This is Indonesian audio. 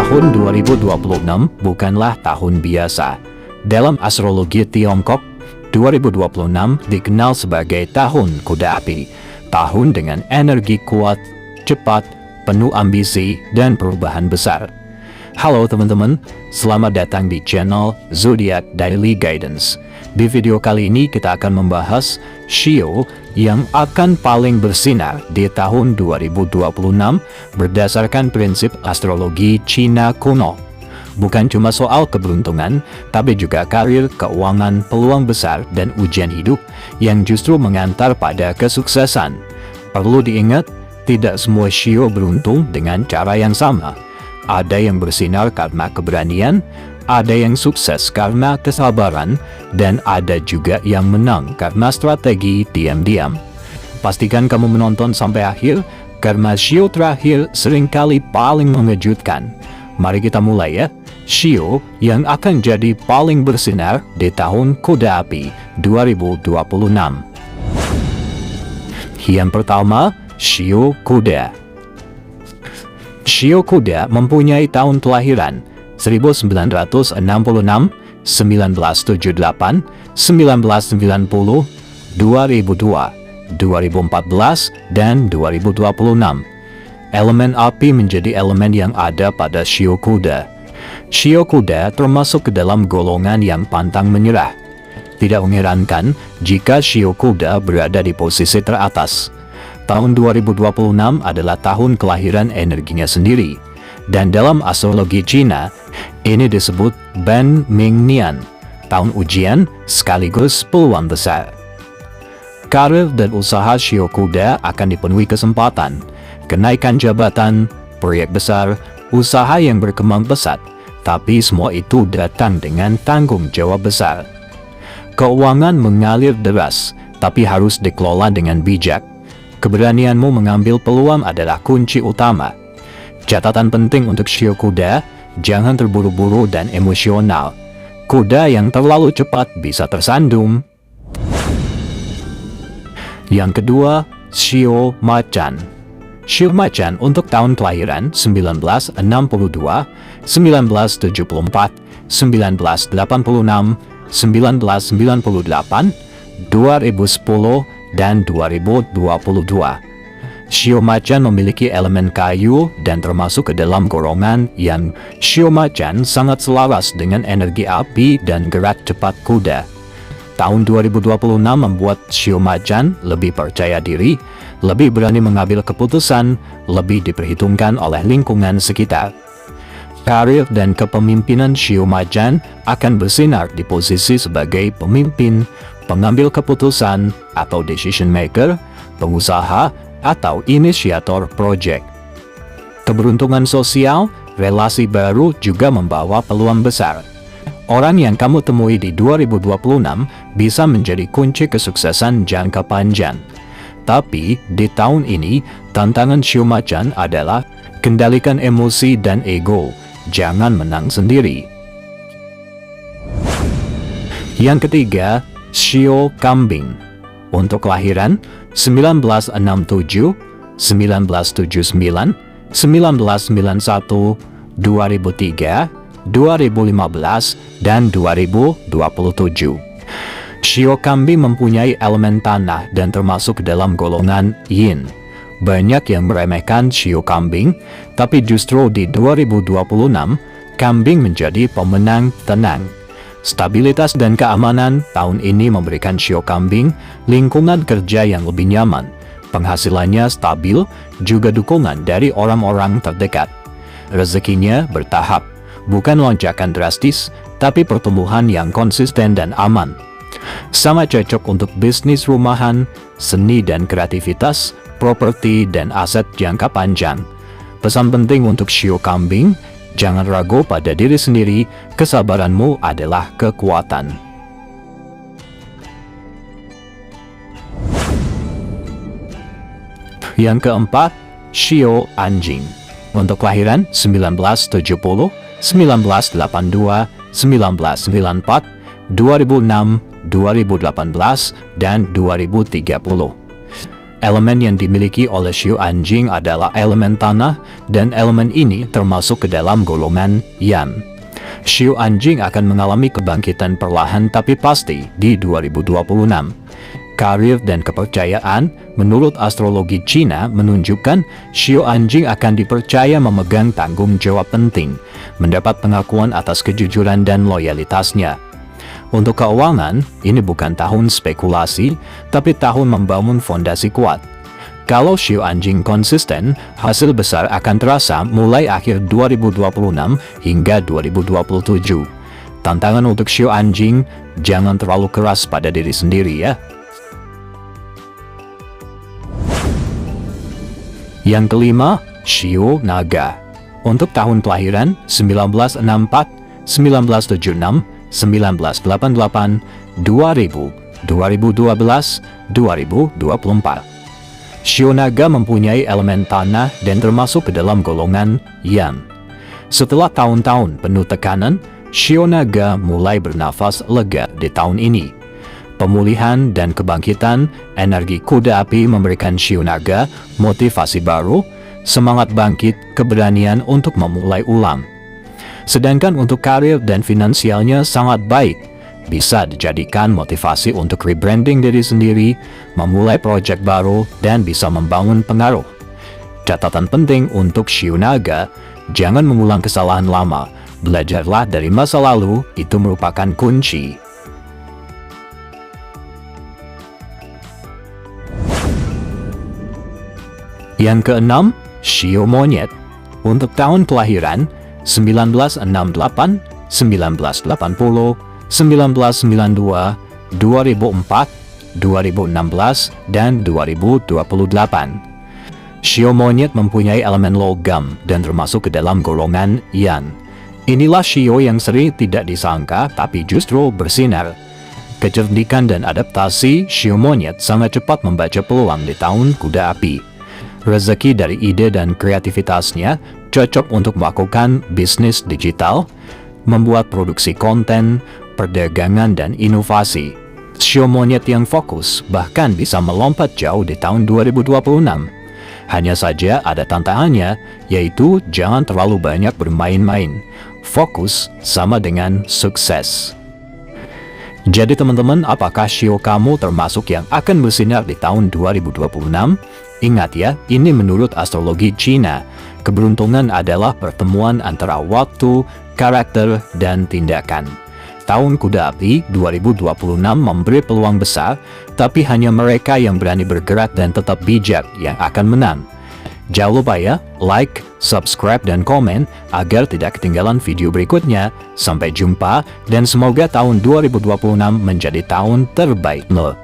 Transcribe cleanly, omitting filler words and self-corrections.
Tahun 2026 bukanlah tahun biasa. Dalam astrologi Tiongkok, 2026 dikenal sebagai tahun kuda api, tahun dengan energi kuat, cepat, penuh ambisi, dan perubahan besar. Halo teman-teman, selamat datang di channel Zodiac Daily Guidance. Di video kali ini kita akan membahas shio yang akan paling bersinar di tahun 2026 berdasarkan prinsip astrologi Cina kuno. Bukan cuma soal keberuntungan, tapi juga karir, keuangan, peluang besar, dan ujian hidup yang justru mengantar pada kesuksesan. Perlu diingat, tidak semua shio beruntung dengan cara yang sama. Ada yang bersinar karena keberanian, ada yang sukses karena kesabaran, dan ada juga yang menang karena strategi diam-diam. Pastikan kamu menonton sampai akhir, karena shio terakhir seringkali paling mengejutkan. Mari kita mulai ya. Shio yang akan jadi paling bersinar di tahun kuda api 2026. Yang pertama, shio kuda. Shio kuda mempunyai tahun kelahiran 1966, 1978, 1990, 2002, 2014, dan 2026. Elemen api menjadi elemen yang ada pada shio kuda. Shio kuda termasuk ke dalam golongan yang pantang menyerah. Tidak mengherankan jika shio kuda berada di posisi teratas. Tahun 2026 adalah tahun kelahiran energinya sendiri. Dan dalam astrologi Cina, ini disebut Ben Ming Nian, tahun ujian sekaligus peluang besar. Karir dan usaha shio kuda akan dipenuhi kesempatan, kenaikan jabatan, proyek besar, usaha yang berkembang pesat, tapi semua itu datang dengan tanggung jawab besar. Keuangan mengalir deras, tapi harus dikelola dengan bijak. Keberanianmu mengambil peluang adalah kunci utama. Catatan penting untuk shio kuda, jangan terburu-buru dan emosional. Kuda yang terlalu cepat bisa tersandung. Yang kedua, shio macan. Shio macan untuk tahun kelahiran 1962, 1974, 1986, 1998, 2010, dan 2022. Shio macan memiliki elemen kayu dan termasuk ke dalam golongan yang shio macan sangat selaras dengan energi api dan gerak cepat kuda. Tahun 2026 membuat shio macan lebih percaya diri, lebih berani mengambil keputusan, lebih diperhitungkan oleh lingkungan sekitar. Karir dan kepemimpinan shio macan akan bersinar di posisi sebagai pemimpin, pengambil keputusan atau decision maker, pengusaha, atau inisiator proyek. Keberuntungan sosial, relasi baru juga membawa peluang besar. Orang yang kamu temui di 2026 bisa menjadi kunci kesuksesan jangka panjang. Tapi di tahun ini, tantangan shio macan adalah kendalikan emosi dan ego, jangan menang sendiri. Yang ketiga, shio kambing. Untuk kelahiran 1967, 1979, 1991, 2003, 2015, dan 2027. Shio kambing mempunyai elemen tanah dan termasuk dalam golongan yin. Banyak yang meremehkan shio kambing, tapi justru di 2026, kambing menjadi pemenang tenang. Stabilitas dan keamanan tahun ini memberikan shio kambing lingkungan kerja yang lebih nyaman, penghasilannya stabil, juga dukungan dari orang-orang terdekat. Rezekinya bertahap, bukan lonjakan drastis, tapi pertumbuhan yang konsisten dan aman. Sama cocok untuk bisnis rumahan, seni dan kreativitas, properti dan aset jangka panjang. Pesan penting untuk shio kambing, jangan ragu pada diri sendiri, kesabaranmu adalah kekuatan. Yang keempat, shio anjing. Untuk kelahiran 1970, 1982, 1994, 2006, 2018, dan 2030. Elemen yang dimiliki oleh Shio Anjing adalah elemen tanah dan elemen ini termasuk ke dalam golongan Yan. Shio Anjing akan mengalami kebangkitan perlahan tapi pasti di 2026. Karir dan kepercayaan menurut astrologi Cina menunjukkan Shio Anjing akan dipercaya memegang tanggung jawab penting, mendapat pengakuan atas kejujuran dan loyalitasnya. Untuk keuangan, ini bukan tahun spekulasi, tapi tahun membangun fondasi kuat. Kalau Shio Anjing konsisten, hasil besar akan terasa mulai akhir 2026 hingga 2027. Tantangan untuk Shio Anjing, jangan terlalu keras pada diri sendiri ya. Yang kelima, Shio Naga. Untuk tahun kelahiran 1964, 1976, 1988, 2000, 2012, 2024. Shio Naga mempunyai elemen tanah dan termasuk ke dalam golongan Yan. Setelah tahun-tahun penuh tekanan, Shio Naga mulai bernafas lega di tahun ini. Pemulihan dan kebangkitan energi kuda api memberikan Shio Naga motivasi baru, semangat bangkit, keberanian untuk memulai ulang. Sedangkan untuk karir dan finansialnya sangat baik, bisa dijadikan motivasi untuk rebranding diri sendiri, memulai proyek baru, dan bisa membangun pengaruh. Catatan penting untuk Shio Naga, jangan mengulang kesalahan lama, belajarlah dari masa lalu, itu merupakan kunci. Yang keenam, Shio Monyet. Untuk tahun kelahiran 1968, 1980, 1992, 2004, 2016, dan 2028. Shio Monyet mempunyai elemen logam dan termasuk ke dalam golongan Yan. Inilah Shio yang sering tidak disangka tapi justru bersinar. Kecerdikan dan adaptasi Shio Monyet sangat cepat membaca peluang di tahun kuda api. Rezeki dari ide dan kreativitasnya cocok untuk melakukan bisnis digital, membuat produksi konten, perdagangan, dan inovasi. Shio Monyet yang fokus bahkan bisa melompat jauh di tahun 2026. Hanya saja ada tantangannya, yaitu jangan terlalu banyak bermain-main. Fokus sama dengan sukses. Jadi teman-teman, apakah Shio kamu termasuk yang akan bersinar di tahun 2026? Ingat ya, ini menurut astrologi Cina. Keberuntungan adalah pertemuan antara waktu, karakter, dan tindakan. Tahun kuda api 2026 memberi peluang besar, tapi hanya mereka yang berani bergerak dan tetap bijak yang akan menang. Jangan lupa ya, like, subscribe, dan komen agar tidak ketinggalan video berikutnya. Sampai jumpa, dan semoga tahun 2026 menjadi tahun terbaik lo.